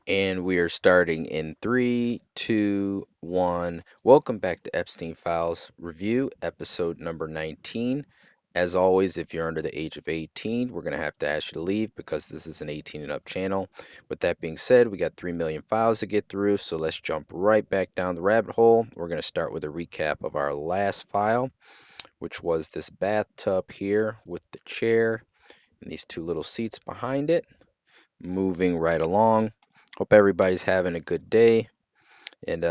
And we are starting in 3, 2, 1. Welcome back to Epstein Files Review, episode number 19. As always, if you're under the age of 18, we're going to have to ask you to leave because this is an 18 and up channel. With that being said, we got 3 million files to get through, so let's jump right back down the rabbit hole. We're going to start with a recap of our last file, which was this bathtub here with the chair and these two little seats behind it. Moving right along. Hope everybody's having a good day, and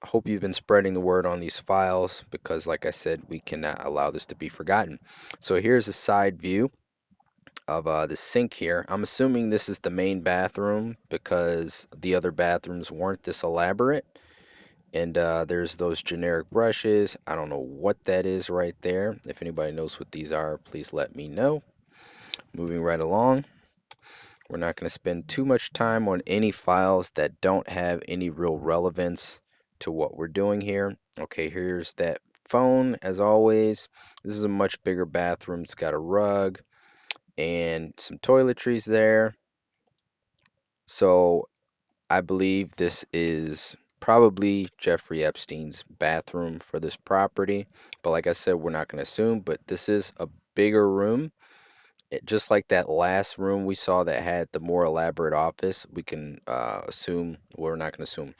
hope you've been spreading the word on these files because, like I said, we cannot allow this to be forgotten. So here's a side view of the sink here. I'm assuming this is the main bathroom because the other bathrooms weren't this elaborate. And there's those generic brushes. I don't know what that is right there. If anybody knows what these are, please let me know. Moving right along. We're not going to spend too much time on any files that don't have any real relevance to what we're doing here. Okay, here's that phone as always. This is a much bigger bathroom. It's got a rug and some toiletries there. So I believe this is probably Jeffrey Epstein's bathroom for this property. But like I said, we're not going to assume, but this is a bigger room. Just like that last room we saw that had the more elaborate office, we can assume, well, we're not going to assume.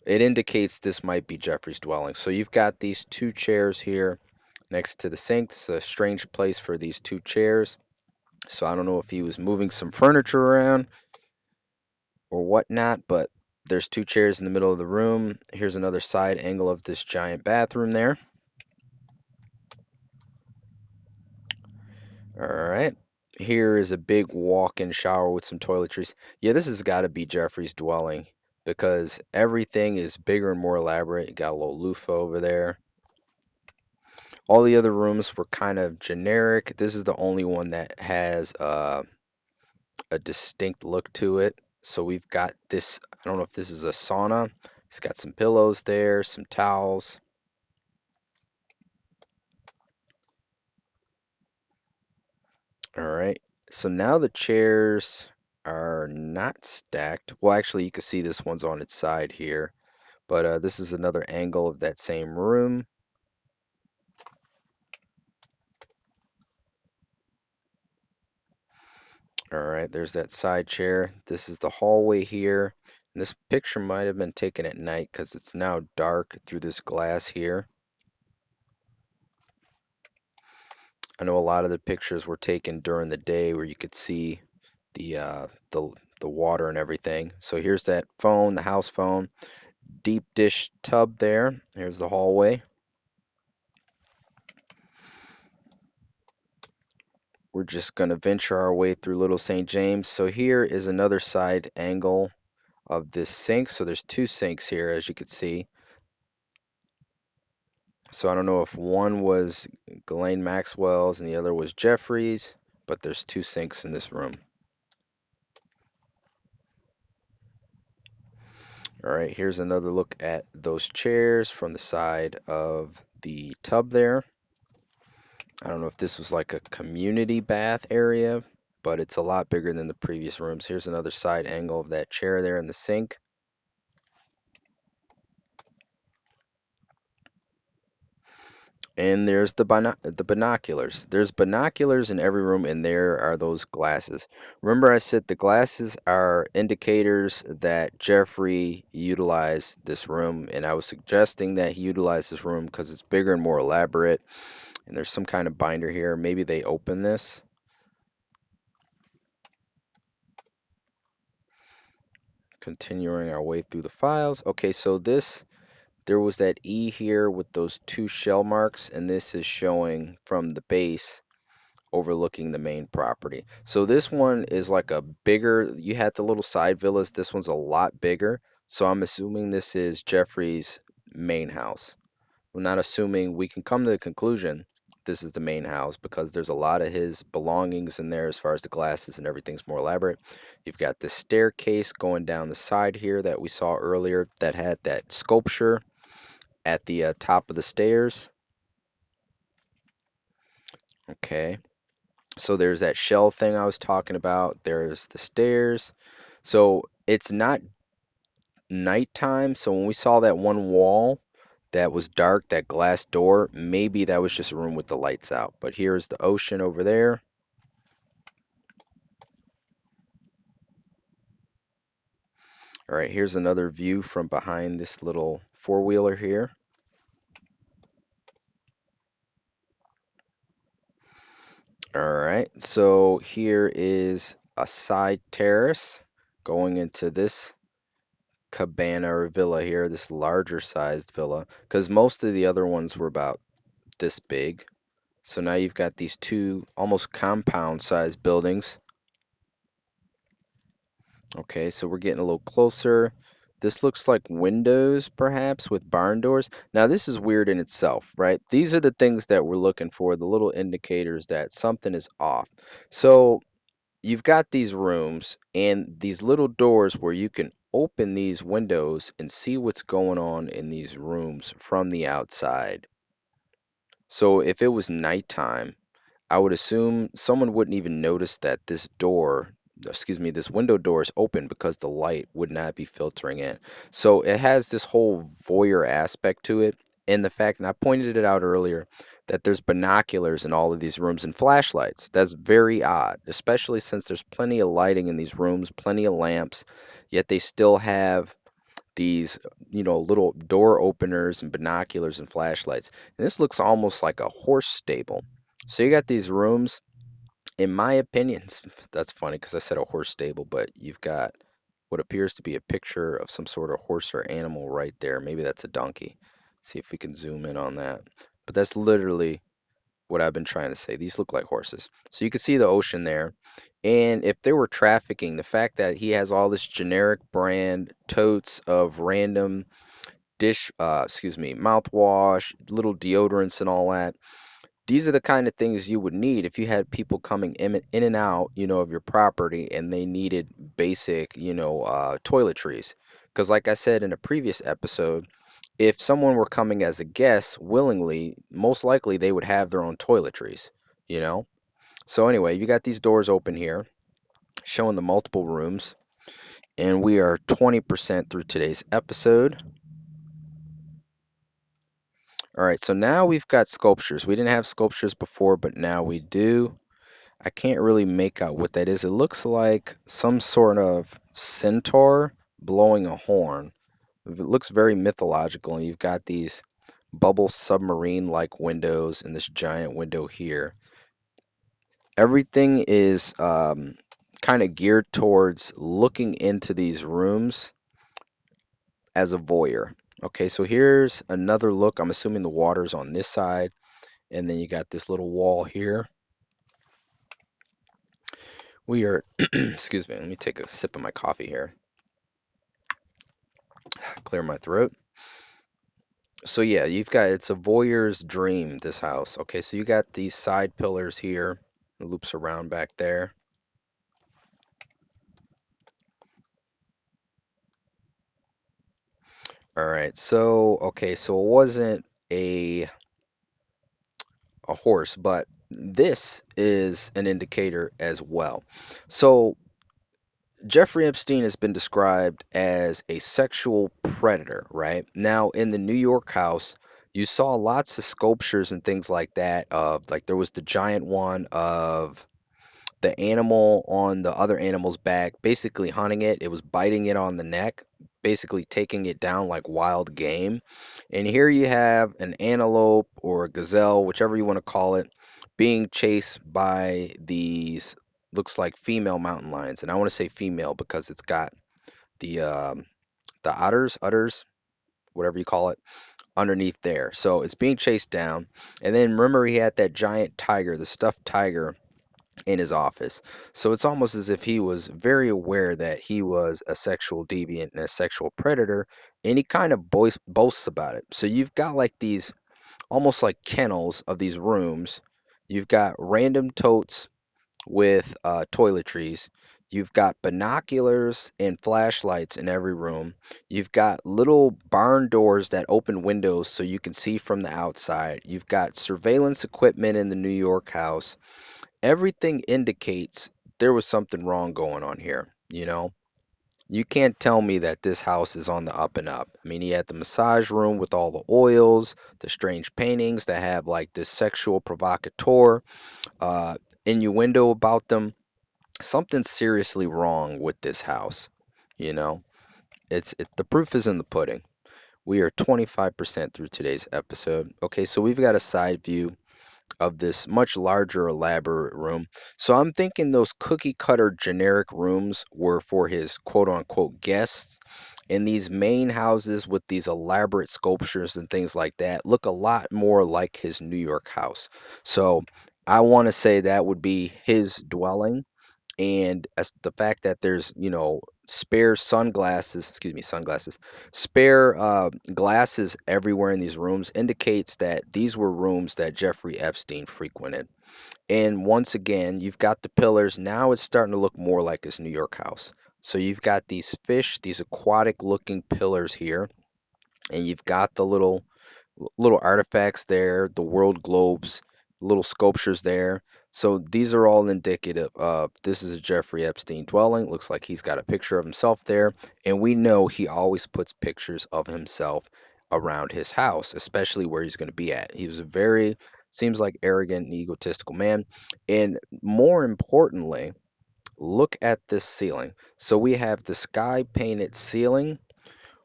It indicates this might be Jeffrey's dwelling. So you've got these two chairs here next to the sink. It's a strange place for these two chairs. So I don't know if he was moving some furniture around or whatnot, but there's two chairs in the middle of the room. Here's another side angle of this giant bathroom there. All right. Here is a big walk-in shower with some toiletries. Yeah, this has got to be Jeffrey's dwelling because everything is bigger and more elaborate. You got a little loofah over there. All the other rooms were kind of generic. This is the only one that has a distinct look to it. So we've got this, I don't know if this is a sauna. It's got some pillows there, some towels. All right. So now the chairs are not stacked. Well, actually, you can see this one's on its side here. But this is another angle of that same room. All right, there's that side chair. This is the hallway here. And this picture might have been taken at night because it's now dark through this glass here. I know a lot of the pictures were taken during the day where you could see the the water and everything. So here's that phone, the house phone. Deep dish tub there. Here's the hallway. We're just going to venture our way through Little St. James. So here is another side angle of this sink. So there's two sinks here, as you can see. So I don't know if one was Ghislaine Maxwell's and the other was Jeffrey's, but there's two sinks in this room. All right, here's another look at those chairs from the side of the tub there. I don't know if this was like a community bath area, but it's a lot bigger than the previous rooms. Here's another side angle of that chair there in the sink. And there's the binoculars. There's binoculars in every room, and there are those glasses. Remember I said the glasses are indicators that Jeffrey utilized this room, and I was suggesting that he utilized this room because it's bigger and more elaborate. And there's some kind of binder here. Maybe they open this. Continuing our way through the files. Okay, so there was that E here with those two shell marks, and this is showing from the base overlooking the main property. So this one is like a bigger, you had the little side villas. This one's a lot bigger. So I'm assuming this is Jeffrey's main house. I'm not assuming, we can come to the conclusion this is the main house because there's a lot of his belongings in there as far as the glasses and everything's more elaborate. You've got this staircase going down the side here that we saw earlier that had that sculpture at the top of the stairs. Okay. So there's that shell thing I was talking about. There's the stairs. So it's not nighttime. So when we saw that one wall that was dark, that glass door, maybe that was just a room with the lights out. But here's the ocean over there. All right, here's another view from behind this little four-wheeler here. All right, so here is a side terrace going into this cabana or villa here, this larger sized villa, because most of the other ones were about this big. So now you've got these two almost compound sized buildings. Okay, so we're getting a little closer. This looks like windows, perhaps, with barn doors. Now, this is weird in itself, right? These are the things that we're looking for, the little indicators that something is off. So you've got these rooms and these little doors where you can open these windows and see what's going on in these rooms from the outside. So if it was nighttime, I would assume someone wouldn't even notice that this door, excuse me, this window door is open because the light would not be filtering in. So it has this whole voyeur aspect to it. And the fact, and I pointed it out earlier, that there's binoculars in all of these rooms and flashlights. That's very odd, especially since there's plenty of lighting in these rooms, plenty of lamps, yet they still have these, little door openers and binoculars and flashlights. And this looks almost like a horse stable. So you got these rooms, in my opinion, that's funny because I said a horse stable, but you've got what appears to be a picture of some sort of horse or animal right there. Maybe that's a donkey. See if we can zoom in on that. But that's literally what I've been trying to say. These look like horses. So you can see the ocean there. And if they were trafficking, the fact that he has all this generic brand totes of random mouthwash, little deodorants and all that, these are the kind of things you would need if you had people coming in and out, of your property and they needed basic, toiletries. Because, like I said in a previous episode, if someone were coming as a guest willingly, most likely they would have their own toiletries, you know? So, anyway, you got these doors open here showing the multiple rooms, and we are 20% through today's episode. All right, so now we've got sculptures. We didn't have sculptures before, but now we do. I can't really make out what that is. It looks like some sort of centaur blowing a horn. It looks very mythological, and you've got these bubble submarine like windows and this giant window here. Everything is kind of geared towards looking into these rooms as a voyeur. Okay, so here's another look. I'm assuming the water's on this side, and then you got this little wall here. We are, excuse me, let me take a sip of my coffee here, clear my throat. So yeah, it's a voyeur's dream, this house. Okay, so you got these side pillars here, it loops around back there. All right, so okay, so it wasn't a horse, but this is an indicator as well. So Jeffrey Epstein has been described as a sexual predator, right? Now, in the New York house, you saw lots of sculptures and things like that of like there was the giant one of the animal on the other animal's back, basically hunting it. It was biting it on the neck, basically taking it down like wild game. And here you have an antelope or a gazelle, whichever you want to call it, being chased by these looks like female mountain lions. And I want to say female because it's got the udders, whatever you call it, underneath there. So it's being chased down. And then remember he had that giant tiger, the stuffed tiger in his office. So it's almost as if he was very aware that he was a sexual deviant and a sexual predator, and he kind of boasts about it. So you've got like these almost like kennels of these rooms. You've got random totes with toiletries. You've got binoculars and flashlights in every room. You've got little barn doors that open windows so you can see from the outside. You've got surveillance equipment in the New York house. Everything indicates there was something wrong going on here, You can't tell me that this house is on the up and up. I mean, he had the massage room with all the oils, the strange paintings that have like this sexual provocateur uh, innuendo about them. Something's seriously wrong with this house. You know, the proof is in the pudding. We are 25% through today's episode. Okay, so we've got a side view of this much larger, elaborate room. So I'm thinking those cookie cutter generic rooms were for his quote unquote guests. And these main houses with these elaborate sculptures and things like that look a lot more like his New York house. So I want to say that would be his dwelling. And as the fact that there's, spare sunglasses, excuse me, sunglasses, spare glasses everywhere in these rooms indicates that these were rooms that Jeffrey Epstein frequented. And once again, you've got the pillars. Now it's starting to look more like his New York house. So you've got these fish, these aquatic looking pillars here, and you've got the little artifacts there, the world globes, little sculptures there. So these are all indicative of this is a Jeffrey Epstein dwelling. Looks like he's got a picture of himself there. And we know he always puts pictures of himself around his house, especially where he's going to be at. He was a very, seems like arrogant and egotistical man. And more importantly, look at this ceiling. So we have the sky painted ceiling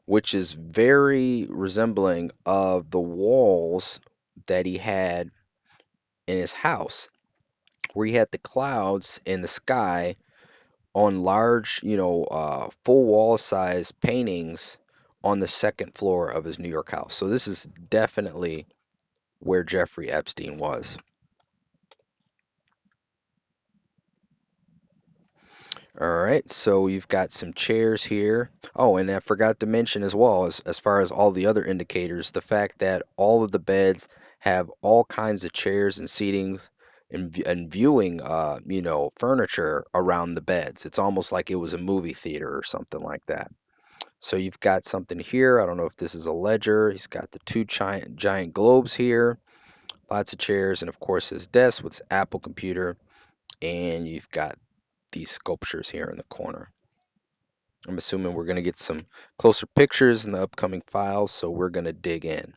which is very resembling of the walls that he had in his house, where he had the clouds in the sky on large, full wall size paintings on the second floor of his New York house. So this is definitely where Jeffrey Epstein was. All right, so you've got some chairs here. Oh, and I forgot to mention as well, as far as all the other indicators, the fact that all of the beds have all kinds of chairs and seatings and viewing, furniture around the beds. It's almost like it was a movie theater or something like that. So you've got something here. I don't know if this is a ledger. He's got the two giant globes here, lots of chairs, and of course his desk with his Apple computer. And you've got these sculptures here in the corner. I'm assuming we're going to get some closer pictures in the upcoming files, so we're going to dig in.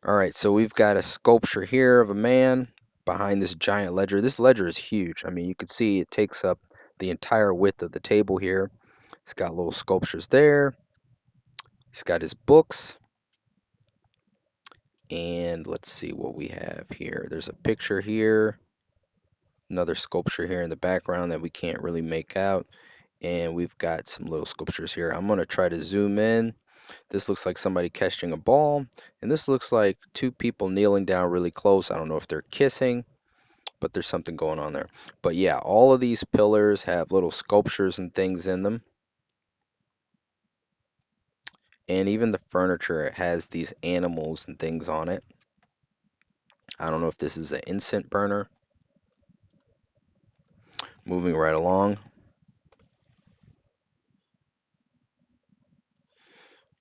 All right, so we've got a sculpture here of a man behind this giant ledger. This ledger is huge. I mean, you can see it takes up the entire width of the table here. It's got little sculptures there. He's got his books. And let's see what we have here. There's a picture here. Another sculpture here in the background that we can't really make out. And we've got some little sculptures here. I'm going to try to zoom in. This looks like somebody catching a ball. And this looks like two people kneeling down really close. I don't know if they're kissing, but there's something going on there. But yeah, all of these pillars have little sculptures and things in them. And even the furniture has these animals and things on it. I don't know if this is an incense burner. Moving right along.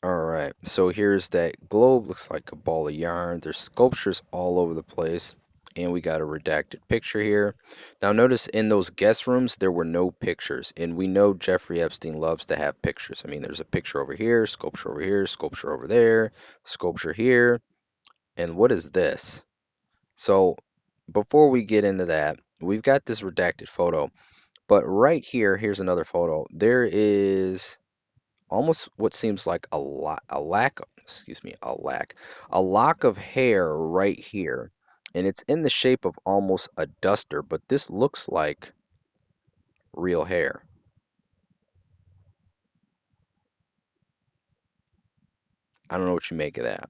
All right, so here's that globe. Looks like a ball of yarn. There's sculptures all over the place. And we got a redacted picture here. Now, notice in those guest rooms, there were no pictures. And we know Jeffrey Epstein loves to have pictures. I mean, there's a picture over here, sculpture over here, sculpture over there, sculpture here. And what is this? So, before we get into that, we've got this redacted photo. But right here, here's another photo. There is almost what seems like a lock of hair right here, and it's in the shape of almost a duster, but this looks like real hair. I don't know what you make of that.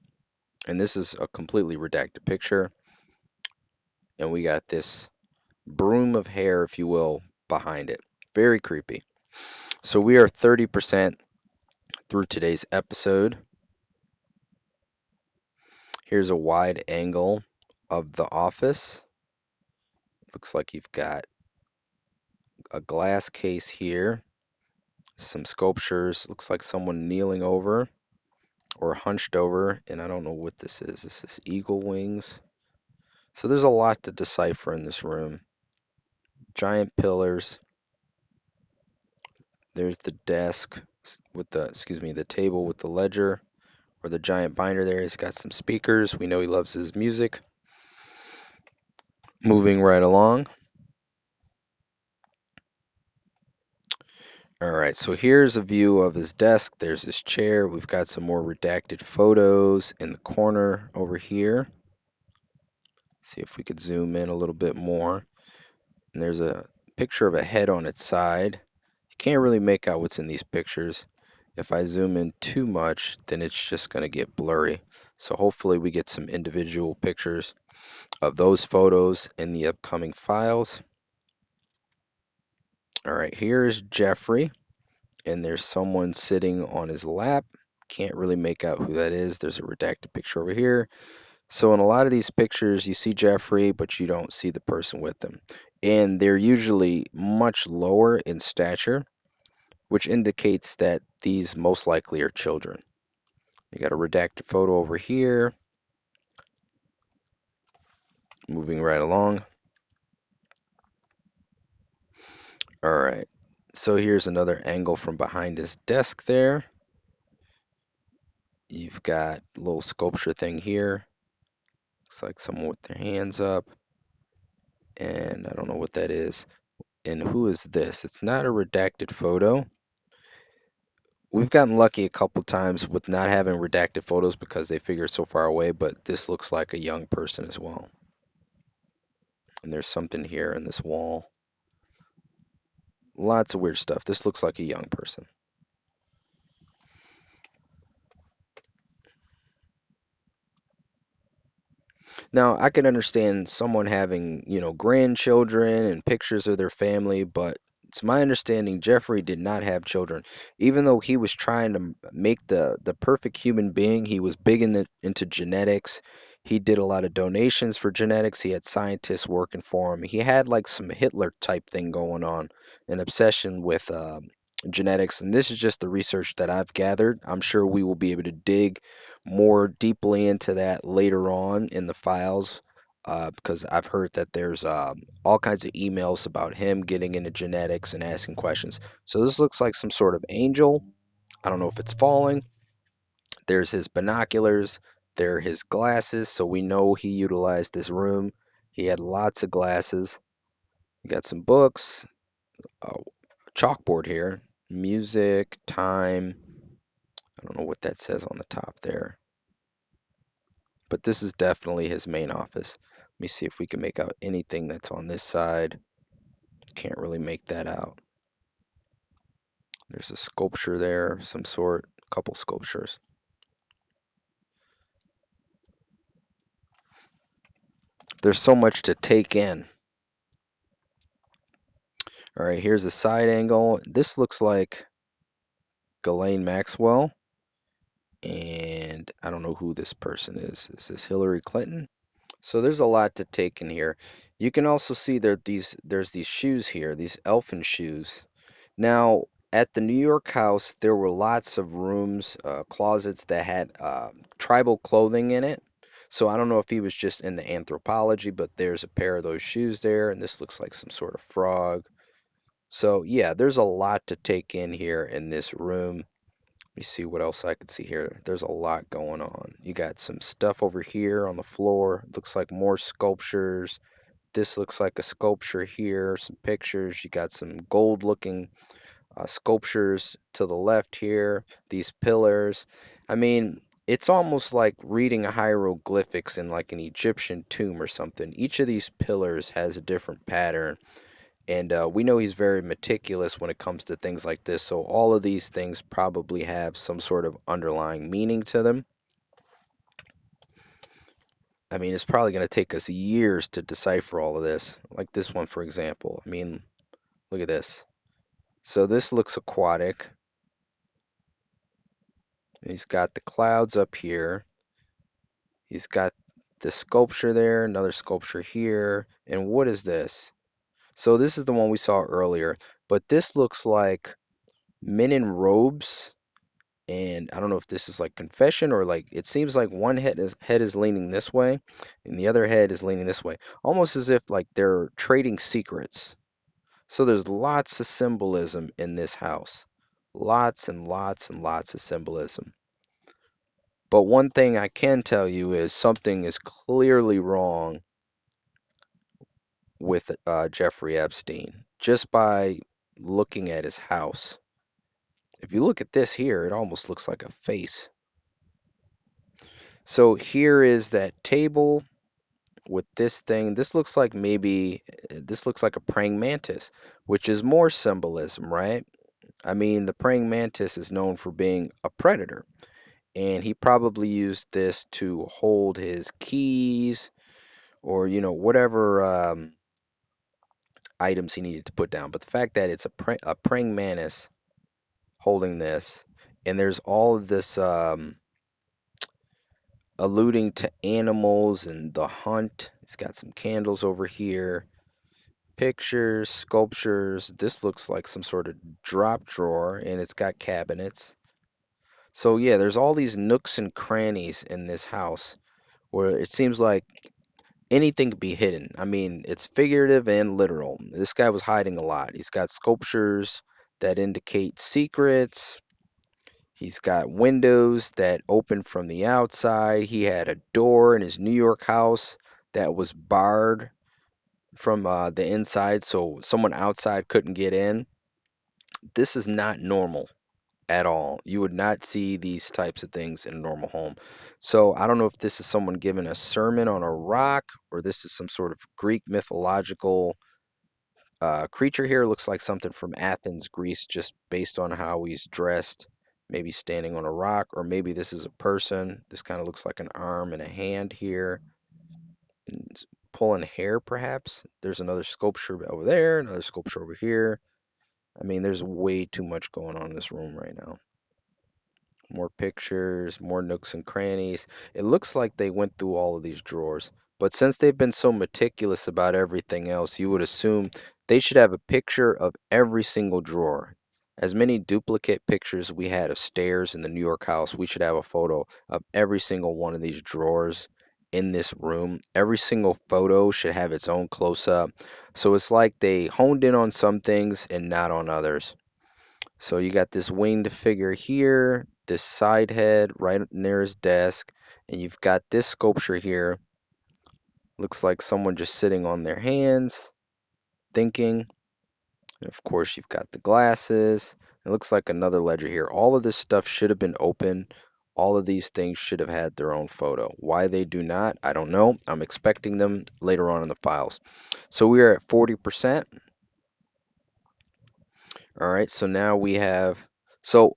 And this is a completely redacted picture, and we got this broom of hair, if you will, behind it. Very creepy. So we are 30% through today's episode. Here's a wide angle of the office. Looks like you've got a glass case here, some sculptures. Looks like someone kneeling over or hunched over, and I don't know what this is. This is eagle wings. So there's a lot to decipher in this room. Giant pillars. There's the desk with the table with the ledger or the giant binder there. He's got some speakers. We know he loves his music. Moving right along. All right, so here's a view of his desk. There's his chair. We've got some more redacted photos in the corner over here. See if we could zoom in a little bit more. And there's a picture of a head on its side. You can't really make out what's in these pictures. If I zoom in too much, then it's just going to get blurry. So hopefully we get some individual pictures of those photos in the upcoming files. All right, here's Jeffrey, and there's someone sitting on his lap. Can't really make out who that is. There's a redacted picture over here. So in a lot of these pictures, you see Jeffrey, but you don't see the person with them. And they're usually much lower in stature, which indicates that these most likely are children. You got a redacted photo over here. Moving right along. All right. So here's another angle from behind his desk there. You've got a little sculpture thing here. Looks like someone with their hands up. And I don't know what that is. And who is this? It's not a redacted photo. We've gotten lucky a couple times with not having redacted photos because they figure it's so far away, but this looks like a young person as well. And there's something here in this wall. Lots of weird stuff. This looks like a young person. Now, I can understand someone having, grandchildren and pictures of their family, but it's my understanding Jeffrey did not have children. Even though he was trying to make the perfect human being, he was big into genetics. He did a lot of donations for genetics. He had scientists working for him. He had like some Hitler type thing going on, an obsession with genetics. And this is just the research that I've gathered. I'm sure we will be able to dig more deeply into that later on in the files, because I've heard that there's all kinds of emails about him getting into genetics and asking questions. So this looks like some sort of angel. I don't know if it's falling. There's his binoculars. There are his glasses. So we know he utilized this room. He had lots of glasses. You got some books, a chalkboard here, music, time. I don't know what that says on the top there. But this is definitely his main office. Let me see if we can make out anything that's on this side. Can't really make that out. There's a sculpture there of some sort, a couple sculptures. There's so much to take in. All right, here's a side angle. This looks like Ghislaine Maxwell. And I don't know who this person is. Is this Hillary Clinton? So there's a lot to take in here. You can also see there's these shoes here, these elfin shoes. Now, at the New York house, there were lots of rooms, closets that had tribal clothing in it. So I don't know if he was just into anthropology, but there's a pair of those shoes there, and this looks like some sort of frog. So yeah, there's a lot to take in here in this room. Let me see what else I can see here. There's a lot going on. You got some stuff over here on the floor. Looks like more sculptures. This looks like a sculpture here. Some pictures. You got some gold looking sculptures to the left here. These pillars. I mean, it's almost like reading a hieroglyphics in like an Egyptian tomb or something. Each of these pillars has a different pattern. And we know he's very meticulous when it comes to things like this. So all of these things probably have some sort of underlying meaning to them. I mean, it's probably going to take us years to decipher all of this. Like this one, for example. I mean, look at this. So this looks aquatic. He's got the clouds up here. He's got the sculpture there, another sculpture here. And what is this? So this is the one we saw earlier. But this looks like men in robes. And I don't know if this is like confession or like it seems like one head is leaning this way and the other head is leaning this way, almost as if like they're trading secrets. So there's lots of symbolism in this house. Lots and lots and lots of symbolism. But one thing I can tell you is something is clearly wrong with Jeffrey Epstein just by looking at his house. If you look at this here, it almost looks like a face. So here is that table with this thing. This looks like this looks like a praying mantis, which is more symbolism, right? I mean, the praying mantis is known for being a predator, and he probably used this to hold his keys or, whatever items he needed to put down. But the fact that it's a praying mantis holding this, and there's all of this alluding to animals and the hunt. He's got some candles over here, pictures, sculptures. This looks like some sort of drop drawer, and it's got cabinets. So yeah, there's all these nooks and crannies in this house where it seems like anything could be hidden. I mean, it's figurative and literal. This guy was hiding a lot. He's got sculptures that indicate secrets. He's got windows that open from the outside. He had a door in his New York house that was barred from the inside, so someone outside couldn't get in. This is not normal at all. You would not see these types of things in a normal home. So I don't know if this is someone giving a sermon on a rock or this is some sort of Greek mythological creature here. Looks like something from Athens, Greece, just based on how he's dressed. Maybe standing on a rock, or maybe this is a person. This kind of looks like an arm and a hand here. And pulling hair, perhaps. There's another sculpture over there, another sculpture over here. I mean, there's way too much going on in this room right now. More pictures, more nooks and crannies. It looks like they went through all of these drawers. But since they've been so meticulous about everything else, you would assume they should have a picture of every single drawer. As many duplicate pictures we had of stairs in the New York house, we should have a photo of every single one of these drawers in this room. Every single photo should have its own close up. So it's like they honed in on some things and not on others. So you got this winged figure here, this side head right near his desk, and you've got this sculpture here. Looks like someone just sitting on their hands, thinking. And of course, you've got the glasses. It looks like another ledger here. All of this stuff should have been open. All of these things should have had their own photo. Why they do not, I don't know. I'm expecting them later on in the files. So we are at 40%. All right, so now we have, so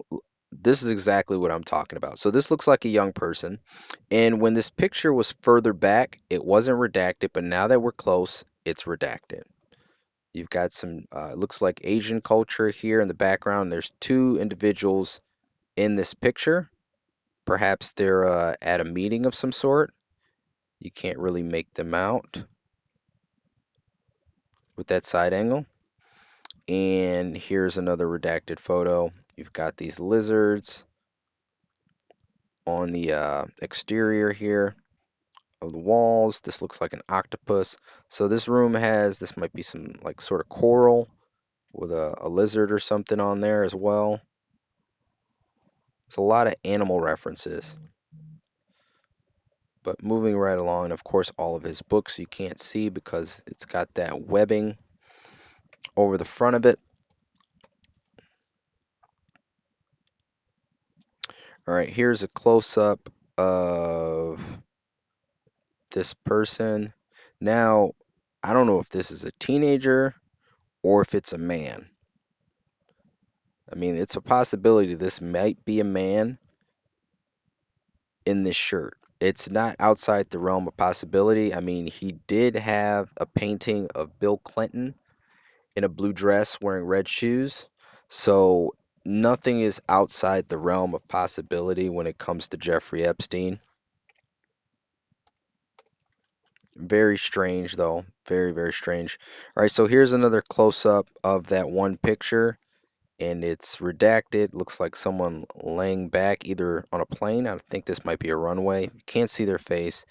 this is exactly what I'm talking about. So this looks like a young person. And when this picture was further back, it wasn't redacted, but now that we're close, it's redacted. You've got some, it looks like Asian culture here in the background. There's two individuals in this picture. Perhaps they're at a meeting of some sort. You can't really make them out with that side angle. And here's another redacted photo. You've got these lizards on the exterior here of the walls. This looks like an octopus. So this room has, this might be some like sort of coral with a lizard or something on there as well. It's a lot of animal references. But moving right along, and of course all of his books you can't see because it's got that webbing over the front of it. All right, here's a close-up of this person. Now, I don't know if this is a teenager or if it's a man. I mean, it's a possibility this might be a man in this shirt. It's not outside the realm of possibility. I mean, he did have a painting of Bill Clinton in a blue dress wearing red shoes. So nothing is outside the realm of possibility when it comes to Jeffrey Epstein. Very strange, though. Very, very strange. All right, so here's another close up of that one picture, and it's redacted. Looks like someone laying back either on a plane. I think this might be a runway. You can't see their face.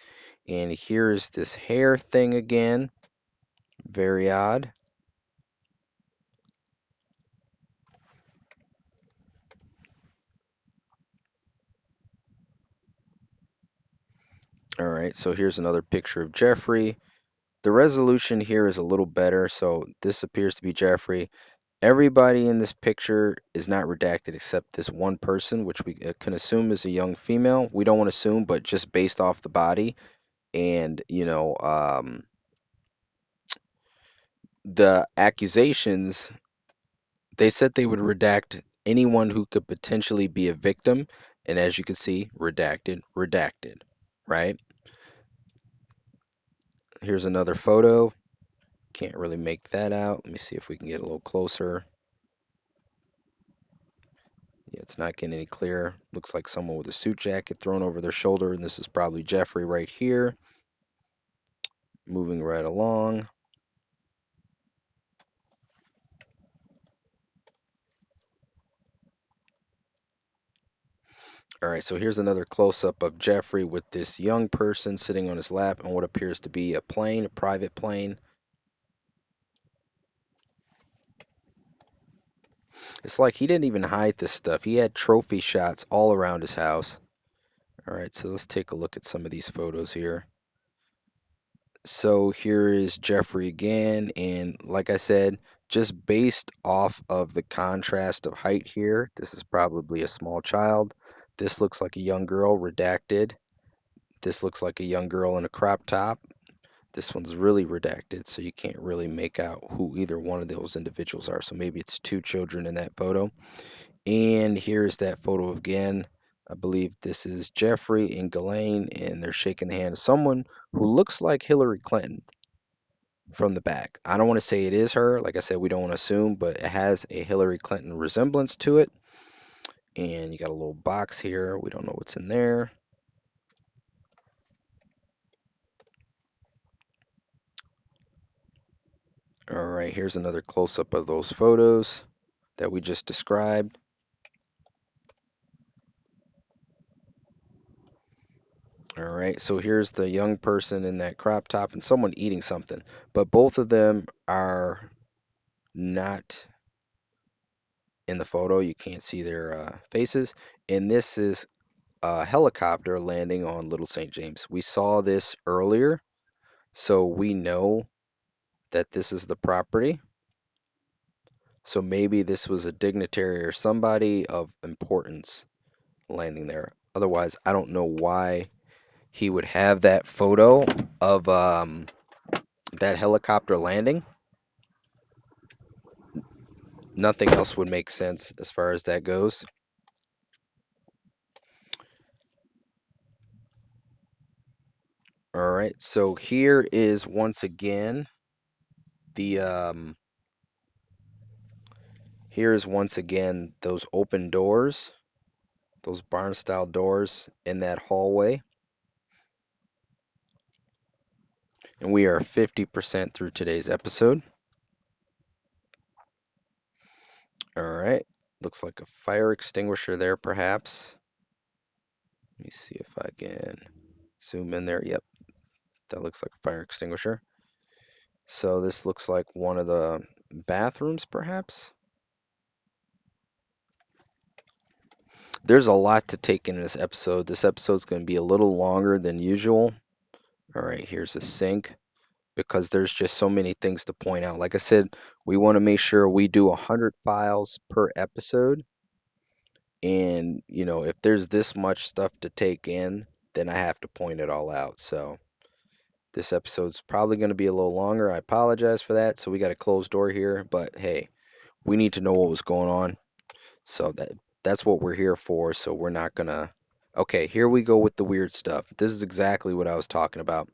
And here's this hair thing again. Very odd. All right, so here's another picture of Jeffrey. The resolution here is a little better, so this appears to be Jeffrey. Everybody in this picture is not redacted except this one person, which we can assume is a young female. We don't want to assume, but just based off the body and, the accusations, they said they would redact anyone who could potentially be a victim. And as you can see, redacted, redacted, right? Here's another photo. Can't really make that out. Let me see if we can get a little closer. Yeah, it's not getting any clearer. Looks like someone with a suit jacket thrown over their shoulder, and this is probably Jeffrey right here. Moving right along. All right, so here's another close-up of Jeffrey with this young person sitting on his lap on what appears to be a plane, a private plane. It's like he didn't even hide this stuff. He had trophy shots all around his house. All right, so let's take a look at some of these photos here. So here is Jeffrey again, and like I said, just based off of the contrast of height here, this is probably a small child. This looks like a young girl, redacted. This looks like a young girl in a crop top. This one's really redacted, so you can't really make out who either one of those individuals are. So maybe it's two children in that photo. And here's that photo again. I believe this is Jeffrey and Ghislaine, and they're shaking the hand of someone who looks like Hillary Clinton from the back. I don't want to say it is her. Like I said, we don't want to assume, but it has a Hillary Clinton resemblance to it. And you got a little box here. We don't know what's in there. All right, here's another close-up of those photos that we just described. All right, so here's the young person in that crop top and someone eating something, but both of them are not in the photo. You can't see their faces. And this is a helicopter landing on Little St. James. We saw this earlier, so we know that this is the property. So maybe this was a dignitary or somebody of importance landing there. Otherwise, I don't know why he would have that photo of that helicopter landing. Nothing else would make sense as far as that goes. All right, so here is once again the here is once again those open doors, those barn style doors in that hallway. And we are 50% through today's episode. All right, looks like a fire extinguisher there perhaps. Let me see if I can zoom in there. Yep, that looks like a fire extinguisher. So this looks like one of the bathrooms perhaps. There's a lot to take in this episode. This episode's going to be a little longer than usual. All right, here's a sink because there's just so many things to point out. Like I said, we want to make sure we do 100 files per episode. And, if there's this much stuff to take in, then I have to point it all out. So this episode's probably going to be a little longer. I apologize for that. So we got a closed door here, but hey, we need to know what was going on. So that's what we're here for. So we're not gonna. Okay, here we go with the weird stuff. This is exactly what I was talking about.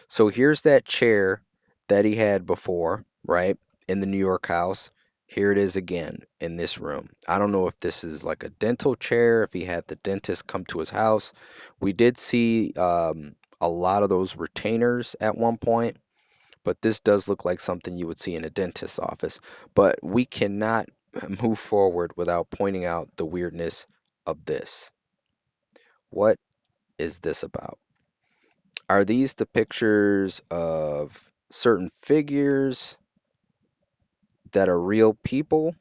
So here's that chair that he had before, right? In the New York house. Here it is again in this room. I don't know if this is like a dental chair, if he had the dentist come to his house. We did see a lot of those retainers at one point, but this does look like something you would see in a dentist's office. But we cannot move forward without pointing out the weirdness of this. What is this about? Are these the pictures of certain figures that are real people?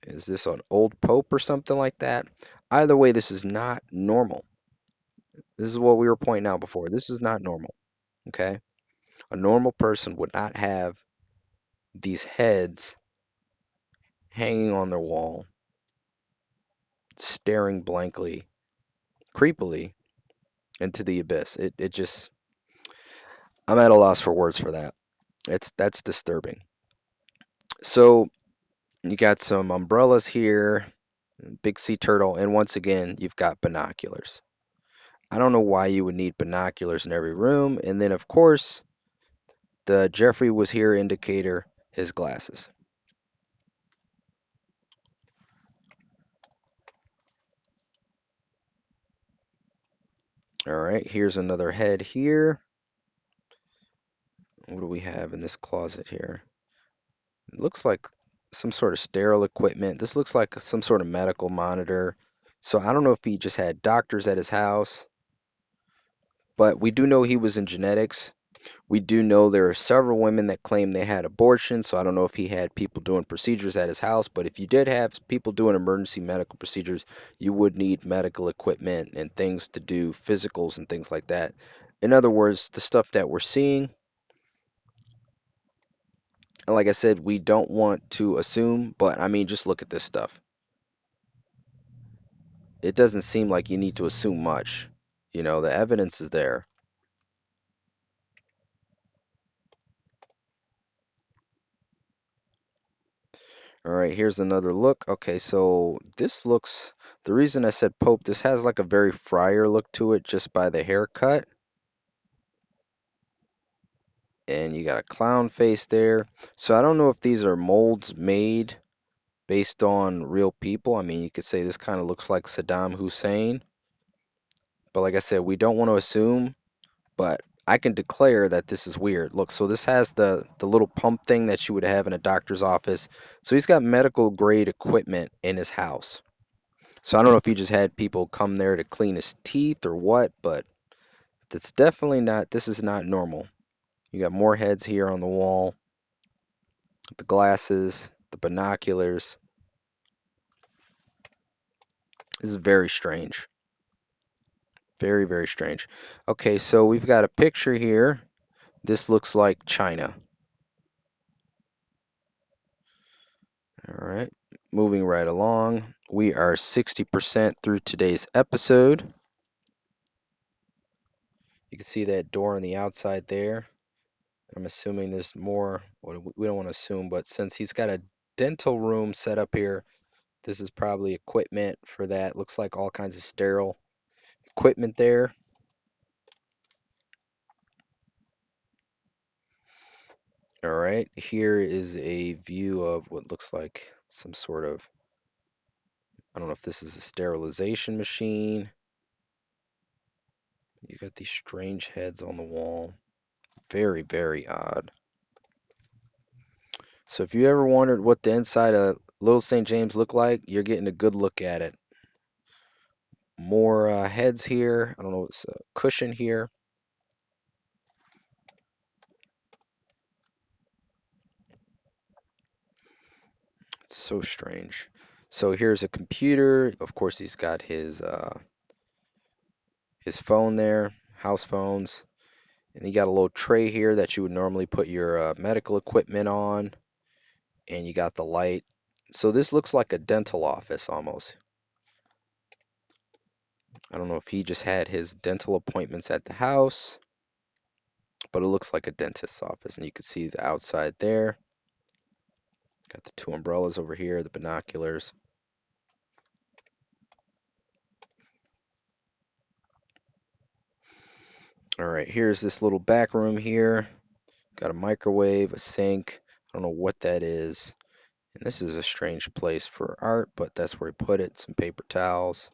Is this an old pope or something like that? Either way, this is not normal. This is what we were pointing out before. This is not normal, okay? A normal person would not have these heads hanging on their wall, staring blankly, creepily into the abyss. It just, I'm at a loss for words for that. That's disturbing. So you got some umbrellas here, big sea turtle, and once again, you've got binoculars. I don't know why you would need binoculars in every room. And then, of course, the Jeffrey was here indicator, his glasses. All right, here's another head here. What do we have in this closet here? It looks like some sort of sterile equipment. This looks like some sort of medical monitor. So I don't know if he just had doctors at his house, but we do know he was in genetics. We do know there are several women that claim they had abortions, so I don't know if he had people doing procedures at his house, but if you did have people doing emergency medical procedures, you would need medical equipment and things to do physicals and things like that. In other words, the stuff that we're seeing, and like I said, we don't want to assume, but I mean, just look at this stuff. It doesn't seem like you need to assume much. You know, the evidence is there. All right, here's another look. Okay, so this looks, the reason I said Pope, this has like a very friar look to it just by the haircut. And you got a clown face there. So I don't know if these are molds made based on real people. I mean, you could say this kind of looks like Saddam Hussein. But like I said, we don't want to assume, but I can declare that this is weird. Look, so this has the little pump thing that you would have in a doctor's office. So he's got medical grade equipment in his house. So I don't know if he just had people come there to clean his teeth or what, but that's definitely not, this is not normal. You got more heads here on the wall, the glasses, the binoculars. This is very strange. Very, very strange. Okay, so we've got a picture here. This looks like China. All right, moving right along. We are 60% through today's episode. You can see that door on the outside there. I'm assuming there's more. Well, we don't want to assume, but since he's got a dental room set up here, this is probably equipment for that. Looks like all kinds of sterile equipment there. All right, here is a view of what looks like some sort of, I don't know if this is a sterilization machine. You got these strange heads on the wall. Very, very odd. So if you ever wondered what the inside of Little St. James looked like, you're getting a good look at it. More heads here. I don't know, it's a cushion here. It's so strange. So here's a computer. Of course, he's got his phone there, house phones. And you got a little tray here that you would normally put your medical equipment on. And you got the light. So this looks like a dental office almost. I don't know if he just had his dental appointments at the house, but it looks like a dentist's office. And you can see the outside there. Got the two umbrellas over here, the binoculars. All right, here's this little back room here. Got a microwave, a sink. I don't know what that is. And this is a strange place for art, but that's where he put it. Some paper towels.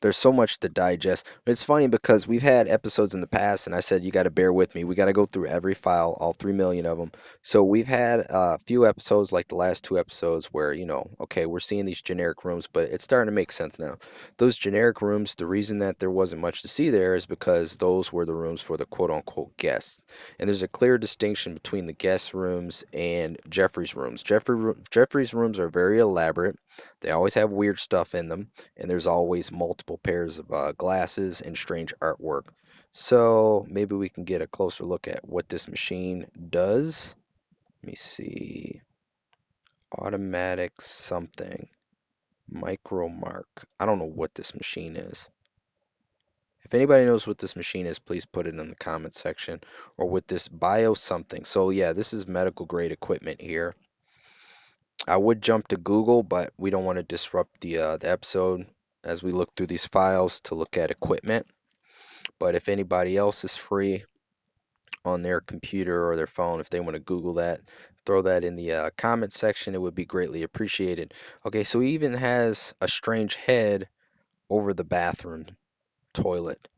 There's so much to digest. But it's funny because we've had episodes in the past, and I said, you got to bear with me. We got to go through every file, all 3 million of them. So we've had a few episodes, like the last two episodes, where, okay, we're seeing these generic rooms, but it's starting to make sense now. Those generic rooms, the reason that there wasn't much to see there is because those were the rooms for the quote unquote guests. And there's a clear distinction between the guest rooms and Jeffrey's rooms. Jeffrey's rooms are very elaborate. They always have weird stuff in them, and there's always multiple pairs of glasses and strange artwork. So maybe we can get a closer look at what this machine does. Let me see. Automatic something. Micro mark. I don't know what this machine is. If anybody knows what this machine is, please put it in the comment section, or with this bio something. So yeah, this is medical grade equipment here. I would jump to Google, but we don't want to disrupt the episode as we look through these files to look at equipment. But if anybody else is free on their computer or their phone, if they want to Google that, throw that in the comment section. It would be greatly appreciated. Okay, so he even has a strange head over the bathroom toilet.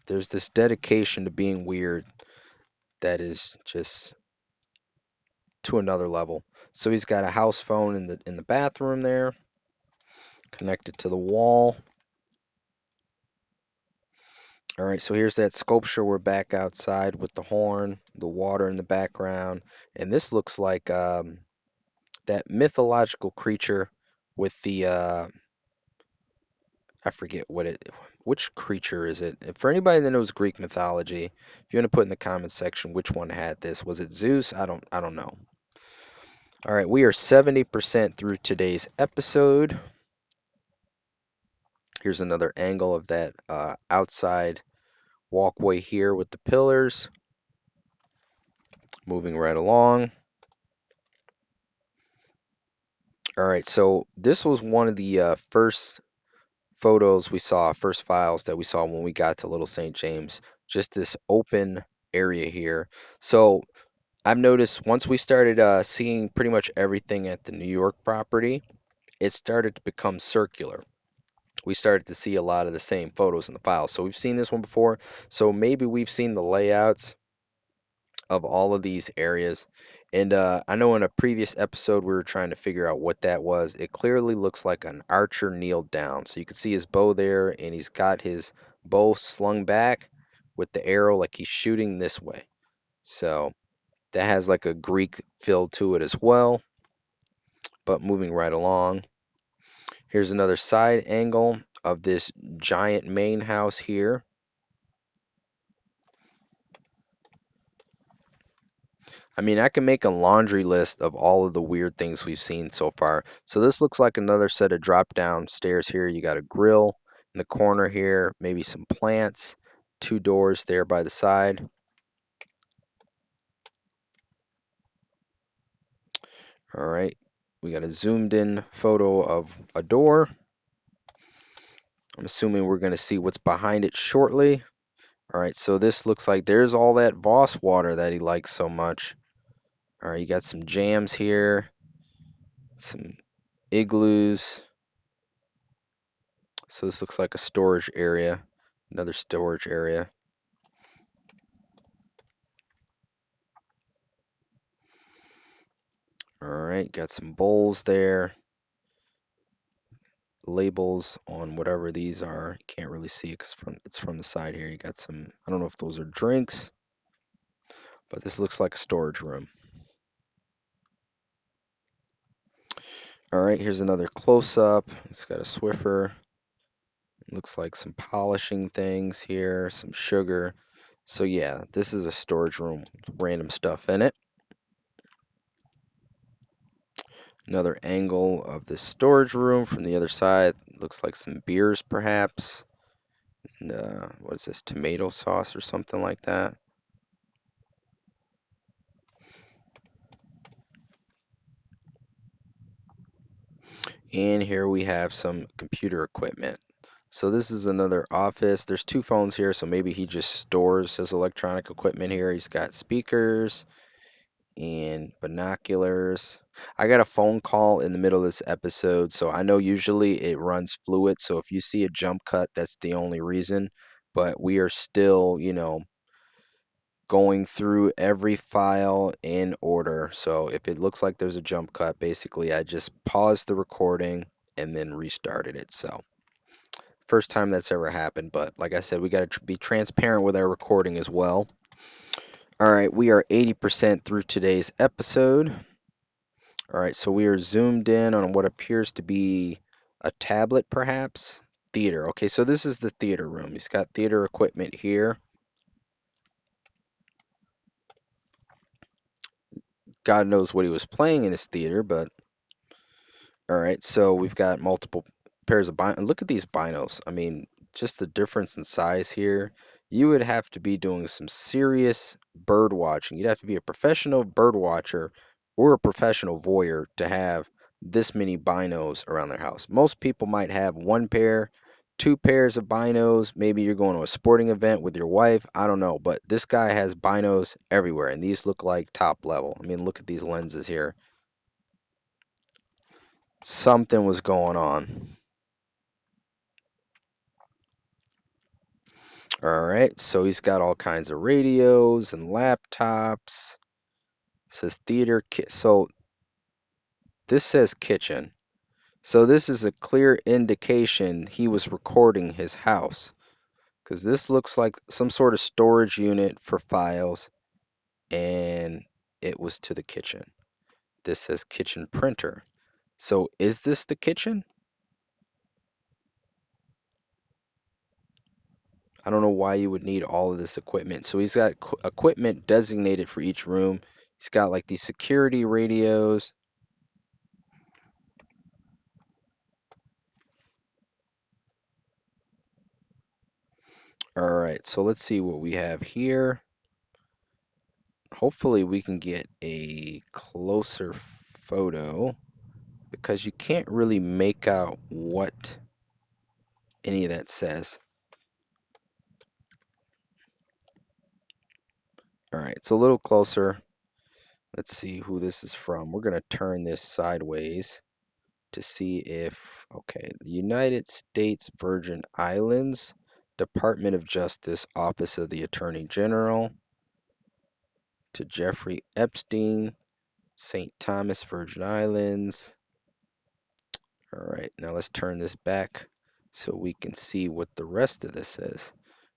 There's this dedication to being weird that is just to another level. So he's got a house phone in the bathroom there, connected to the wall. All right, so here's that sculpture. We're back outside with the horn, the water in the background, and this looks like that mythological creature with the I forget which creature is it? For anybody that knows Greek mythology, if you want to put in the comment section which one had this, was it Zeus? I don't know. All right, we are 70% through today's episode. Here's another angle of that outside walkway here with the pillars. Moving right along. All right, so this was one of the first photos we saw, first files that we saw when we got to Little St. James. Just this open area here. So I've noticed once we started seeing pretty much everything at the New York property, it started to become circular. We started to see a lot of the same photos in the files. So we've seen this one before. So maybe we've seen the layouts of all of these areas. And I know in a previous episode we were trying to figure out what that was. It clearly looks like an archer kneeled down. So you can see his bow there, and he's got his bow slung back with the arrow like he's shooting this way. So that has like a Greek feel to it as well. But moving right along, here's another side angle of this giant main house here. I mean, I can make a laundry list of all of the weird things we've seen so far. So this looks like another set of drop down stairs here. You got a grill in the corner here, maybe some plants, two doors there by the side. All right, we got a zoomed in photo of a door. I'm assuming we're going to see what's behind it shortly. All right, so this looks like there's all that Voss water that he likes so much. All right, you got some jams here, some igloos. So this looks like a storage area, another storage area. All right, got some bowls there. Labels on whatever these are. You can't really see it because it's from the side here. You got some, I don't know if those are drinks, but this looks like a storage room. All right, here's another close-up. It's got a Swiffer. Looks like some polishing things here, some sugar. So yeah, this is a storage room with random stuff in it. Another angle of this storage room from the other side. Looks like some beers perhaps. And what is this, tomato sauce or something like that? And here we have some computer equipment. So this is another office. There's two phones here, so maybe he just stores his electronic equipment here. He's got speakers and binoculars. I got a phone call in the middle of this episode, so I know usually it runs fluid. So if you see a jump cut, that's the only reason. But we are still, going through every file in order. So if it looks like there's a jump cut, basically I just paused the recording and then restarted it. So first time that's ever happened, but like I said, we got to be transparent with our recording as well. All right, we are 80% through today's episode. All right, so we are zoomed in on what appears to be a tablet, perhaps. Theater. Okay, so this is the theater room. He's got theater equipment here. God knows what he was playing in his theater, but all right, so we've got multiple pairs of binos. Look at these binos. I mean, just the difference in size here. You would have to be doing some serious bird watching. You'd have to be a professional bird watcher or a professional voyeur to have this many binos around their house. Most people might have one pair, two pairs of binos. Maybe you're going to a sporting event with your wife. I don't know, but this guy has binos everywhere, and these look like top level. I mean, look at these lenses here. Something was going on. All right, so he's got all kinds of radios and laptops. It says theater kit. So this says kitchen. So this is a clear indication he was recording his house because this looks like some sort of storage unit for files, and it was to the kitchen. This says kitchen printer. So is this the kitchen? I don't know why you would need all of this equipment. So he's got equipment designated for each room. He's got like these security radios. All right, so let's see what we have here. Hopefully we can get a closer photo because you can't really make out what any of that says. All right, it's a little closer. Let's see who this is from. We're going to turn this sideways to see if, okay, the United States Virgin Islands, Department of Justice, Office of the Attorney General, to Jeffrey Epstein, St. Thomas, Virgin Islands. All right, now let's turn this back so we can see what the rest of this is.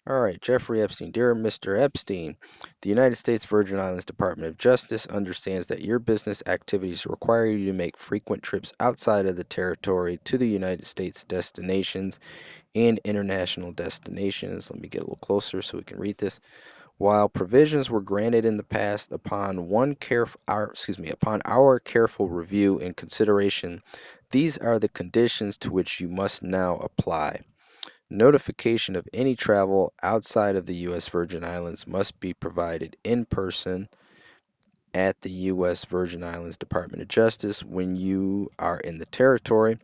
All right, Jeffrey Epstein. Dear Mr. Epstein, the United States Virgin Islands Department of Justice understands that your business activities require you to make frequent trips outside of the territory to the United States destinations and international destinations. Let me get a little closer so we can read this. While provisions were granted in the past upon our careful review and consideration, these are the conditions to which you must now apply. Notification of any travel outside of the U.S. Virgin Islands must be provided in person at the U.S. Virgin Islands Department of Justice when you are in the territory.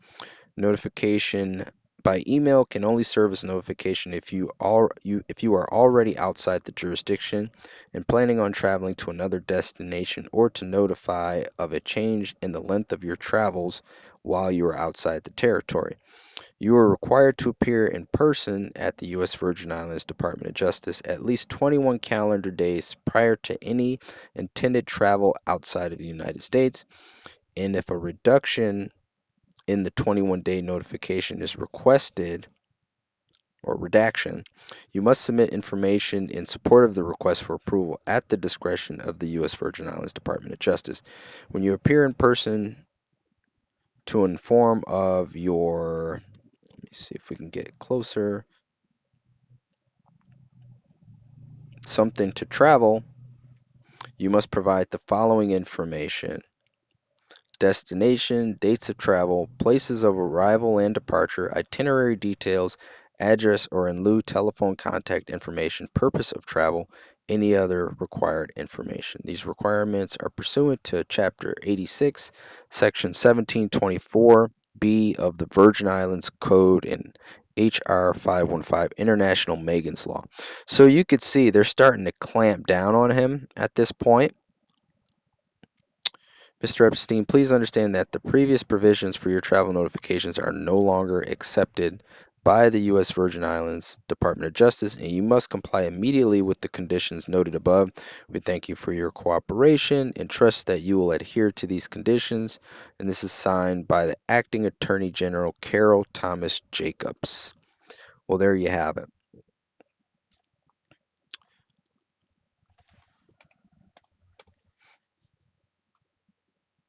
Notification by email can only serve as notification if you are already outside the jurisdiction and planning on traveling to another destination, or to notify of a change in the length of your travels while you are outside the territory. You are required to appear in person at the U.S. Virgin Islands Department of Justice at least 21 calendar days prior to any intended travel outside of the United States, and if a reduction in the 21-day notification is requested, or redaction, you must submit information in support of the request for approval at the discretion of the U.S. Virgin Islands Department of Justice. When you appear in person, to inform of your, let me see if we can get closer, something to travel, you must provide the following information: destination, dates of travel, places of arrival and departure, itinerary details, address or in lieu telephone contact information, purpose of travel, any other required information. These requirements are pursuant to Chapter 86, Section 1724B of the Virgin Islands Code and HR 515 International Megan's Law. So you could see they're starting to clamp down on him at this point. Mr. Epstein, please understand that the previous provisions for your travel notifications are no longer accepted by the U.S. Virgin Islands Department of Justice, and you must comply immediately with the conditions noted above. We thank you for your cooperation and trust that you will adhere to these conditions. And this is signed by the Acting Attorney General, Carol Thomas Jacobs. Well, there you have it.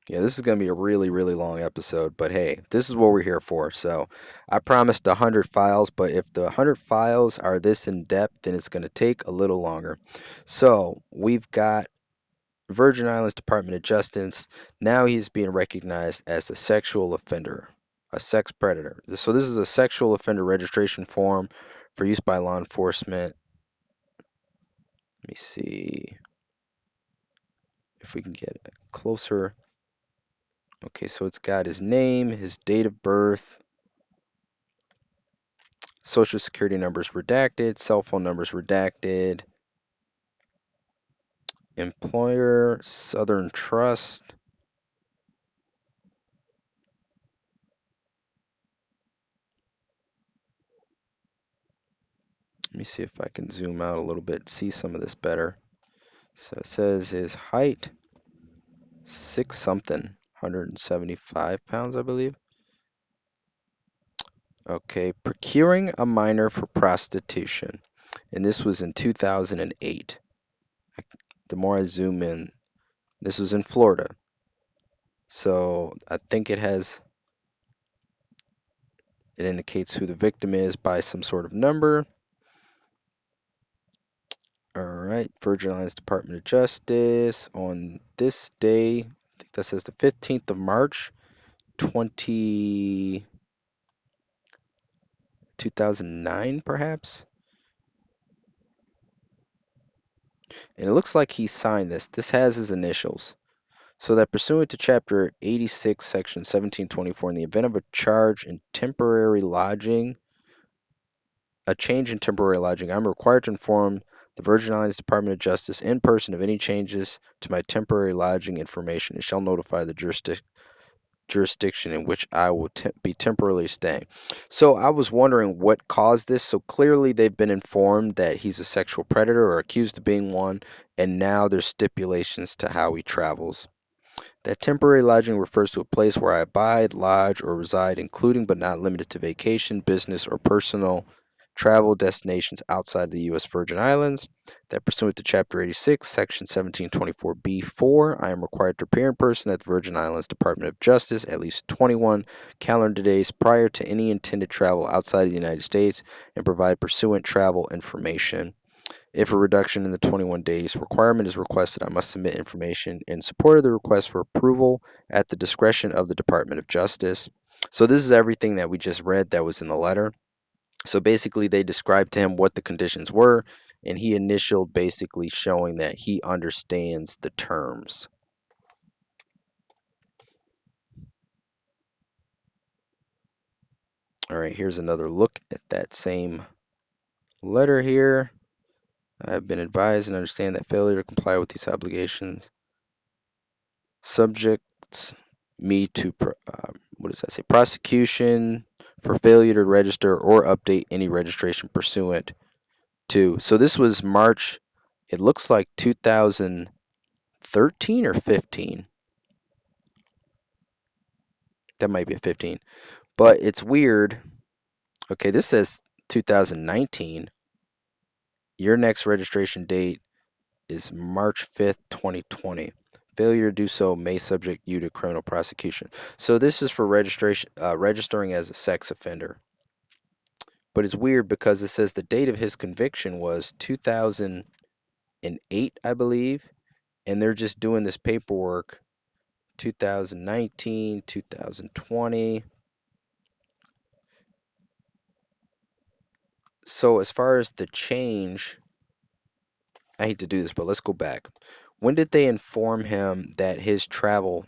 Yeah, this is going to be a really, really long episode, but hey, this is what we're here for. So I promised 100 files, but if the 100 files are this in depth, then it's going to take a little longer. So we've got Virgin Islands Department of Justice. Now he's being recognized as a sexual offender, a sex predator. So this is a sexual offender registration form for use by law enforcement. Let me see if we can get it closer. Okay, so it's got his name, his date of birth, social security numbers redacted, cell phone numbers redacted, employer, Southern Trust. Let me see if I can zoom out a little bit, see some of this better. So it says his height, 6 something, 175 pounds, I believe. Okay, procuring a minor for prostitution. And this was in 2008. The more I zoom in, this was in Florida. So I think it indicates who the victim is by some sort of number. All right, Virgin Islands Department of Justice on this day, I think that says the 15th of March, 2009, perhaps. And it looks like he signed this. This has his initials. So that pursuant to Chapter 86, Section 1724, in the event of a charge in temporary lodging, a change in temporary lodging, I'm required to inform the Virgin Islands Department of Justice in person of any changes to my temporary lodging information and shall notify the jurisdiction in which I will be temporarily staying. So I was wondering what caused this. So clearly they've been informed that he's a sexual predator or accused of being one, and now there's stipulations to how he travels. That temporary lodging refers to a place where I abide, lodge, or reside, including but not limited to vacation, business, or personal travel destinations outside the U.S. Virgin Islands. That pursuant to Chapter 86, Section 1724B4, I am required to appear in person at the Virgin Islands Department of Justice at least 21 calendar days prior to any intended travel outside of the United States and provide pursuant travel information. If a reduction in the 21 days requirement is requested, I must submit information in support of the request for approval at the discretion of the Department of Justice. So this is everything that we just read that was in the letter. So basically, they described to him what the conditions were, and he initialed basically showing that he understands the terms. All right, here's another look at that same letter here. I have been advised and understand that failure to comply with these obligations subjects me to what does that say? Prosecution for failure to register or update any registration pursuant to. So this was March. It looks like 2013 or 15. That might be a 15. But it's weird. Okay, this says 2019. Your next registration date is March 5th, 2020. Failure to do so may subject you to criminal prosecution. So this is for registering as a sex offender. But it's weird because it says the date of his conviction was 2008, I believe, and they're just doing this paperwork 2019, 2020. So as far as the change, I hate to do this, but let's go back. When did they inform him that his travel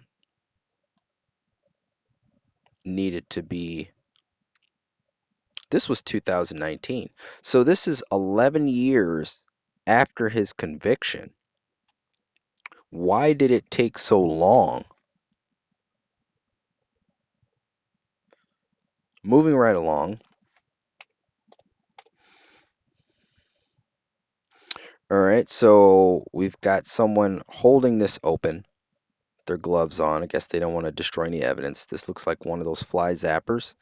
needed to be? This was 2019. So this is 11 years after his conviction. Why did it take so long? Moving right along. All right, so we've got someone holding this open, their gloves on. I guess they don't want to destroy any evidence. This looks like one of those fly zappers.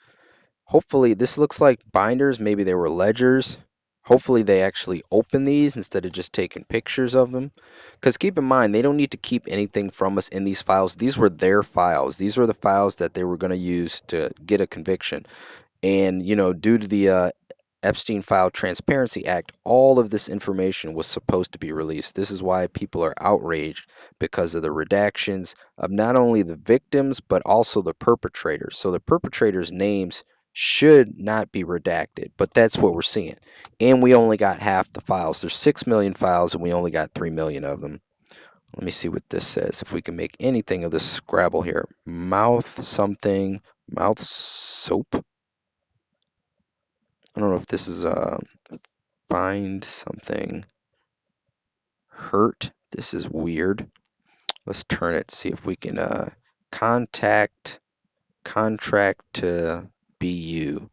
Hopefully, this looks like binders. Maybe they were ledgers. Hopefully they actually open these instead of just taking pictures of them. Because keep in mind, they don't need to keep anything from us in these files. These were their files. These were the files that they were going to use to get a conviction. And, due to the Epstein File Transparency Act, all of this information was supposed to be released. This is why people are outraged because of the redactions of not only the victims, but also the perpetrators. So the perpetrators' names should not be redacted, but that's what we're seeing. And we only got half the files. There's 6 million files, and we only got 3 million of them. Let me see what this says. If we can make anything of this Scrabble here. Mouth something. Mouth soap. I don't know if this is find something. Hurt. This is weird. Let's turn it, see if we can contract to BU.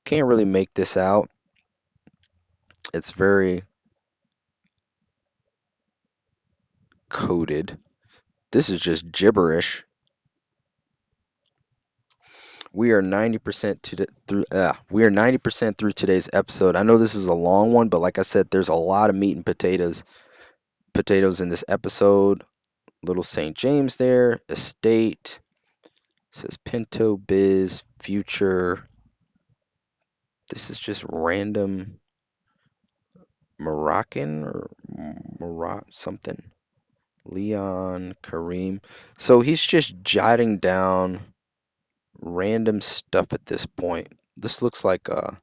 Can't really make this out. It's very coded. This is just gibberish. We are 90% through today's episode. I know this is a long one, but like I said, there's a lot of meat and potatoes in this episode. Little St. James there, estate. It says Pinto Biz Future. This is just random Moroccan or something. Leon Kareem. So he's just jotting down random stuff at this point. This looks like I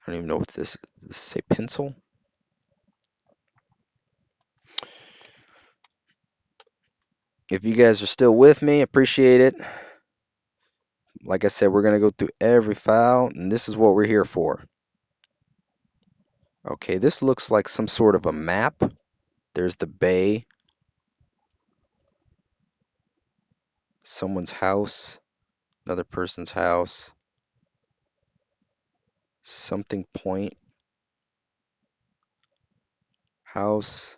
don't even know what this is. Does this say pencil? If you guys are still with me, appreciate it. Like I said, we're going to go through every file, and this is what we're here for. Okay, this looks like some sort of a map. There's the bay. Someone's house. Another person's house. Something point. House.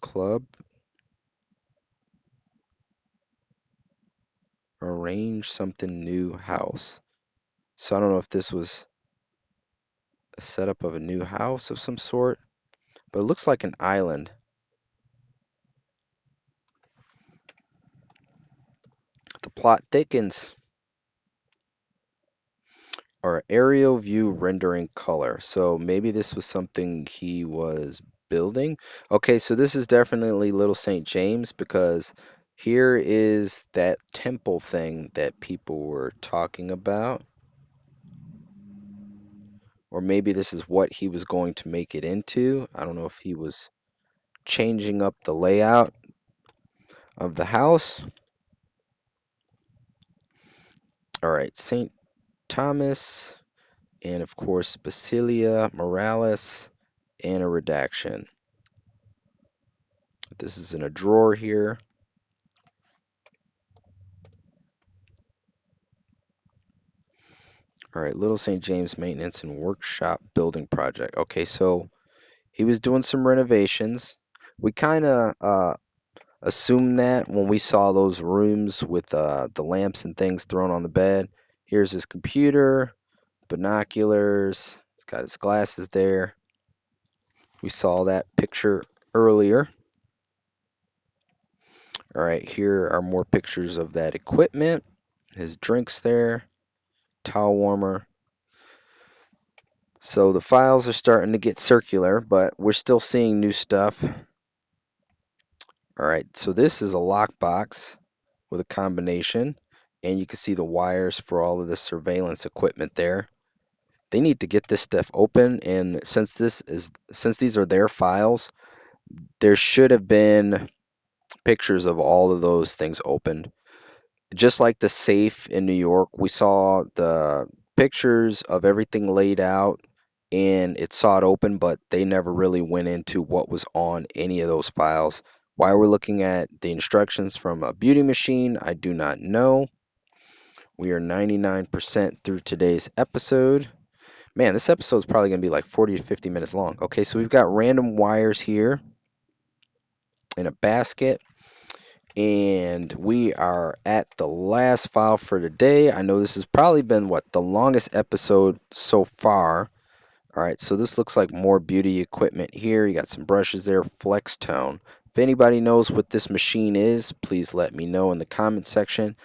Club. Arrange something new house. So I don't know if this was a setup of a new house of some sort, but it looks like an island. The plot thickens. Or aerial view rendering color. So maybe this was something he was building. Okay, so this is definitely Little St. James because here is that temple thing that people were talking about. Or maybe this is what he was going to make it into. I don't know if he was changing up the layout of the house. All right, St. Thomas, and of course, Basilia Morales, and a redaction. This is in a drawer here. All right, Little St. James Maintenance and Workshop Building Project. Okay, so he was doing some renovations. We kind of assumed that when we saw those rooms with the lamps and things thrown on the bed. Here's his computer, binoculars. He's got his glasses there. We saw that picture earlier. All right, here are more pictures of that equipment. His drinks there, towel warmer. So the files are starting to get circular, but we're still seeing new stuff. All right, so this is a lockbox with a combination, and you can see the wires for all of the surveillance equipment there. They need to get this stuff open, and since these are their files, there should have been pictures of all of those things opened. Just like the safe in New York, we saw the pictures of everything laid out and it saw it open, but they never really went into what was on any of those files. Why we're looking at the instructions from a beauty machine, I do not know. We are 99% through today's episode. Man, this episode is probably going to be like 40 to 50 minutes long. Okay, so we've got random wires here in a basket. And we are at the last file for today. I know this has probably been the longest episode so far. All right, so this looks like more beauty equipment here. You got some brushes there, flex tone. If anybody knows what this machine is, please let me know in the comment section.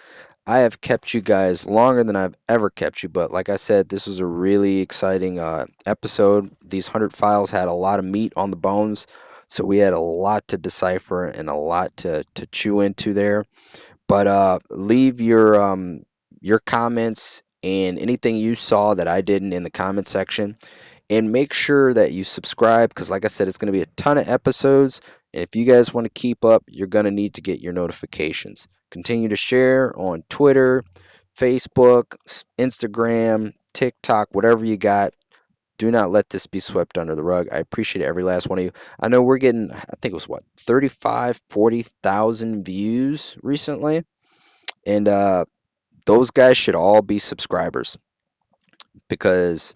I have kept you guys longer than I've ever kept you, but like I said, this was a really exciting episode. These 100 files had a lot of meat on the bones, so we had a lot to decipher and a lot to chew into there. But leave your comments and anything you saw that I didn't in the comment section. And make sure that you subscribe because, like I said, it's going to be a ton of episodes. And if you guys want to keep up, you're going to need to get your notifications. Continue to share on Twitter, Facebook, Instagram, TikTok, whatever you got. Do not let this be swept under the rug. I appreciate every last one of you. I know we're getting, I think it was 35, 40,000 views recently. And those guys should all be subscribers because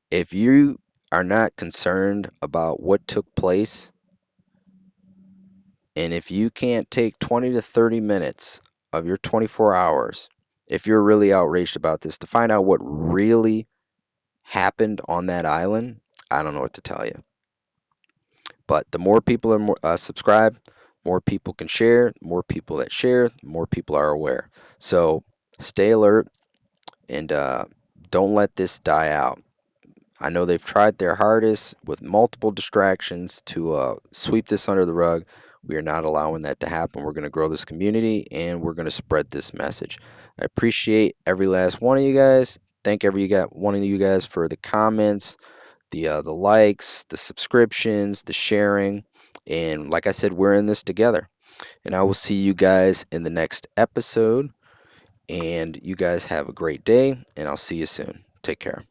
if you are not concerned about what took place, and if you can't take 20 to 30 minutes of your 24 hours, if you're really outraged about this, to find out what really happened on that island, I don't know what to tell you. But the more people are subscribe, more people can share. More people that share, more people are aware. So stay alert and don't let this die out. I know they've tried their hardest with multiple distractions to sweep this under the rug. We are not allowing that to happen. We're going to grow this community and we're going to spread this message. I appreciate every last one of you guys. Thank every one of you guys for the comments, the likes, the subscriptions, the sharing. And like I said, we're in this together. And I will see you guys in the next episode. And you guys have a great day, and I'll see you soon. Take care.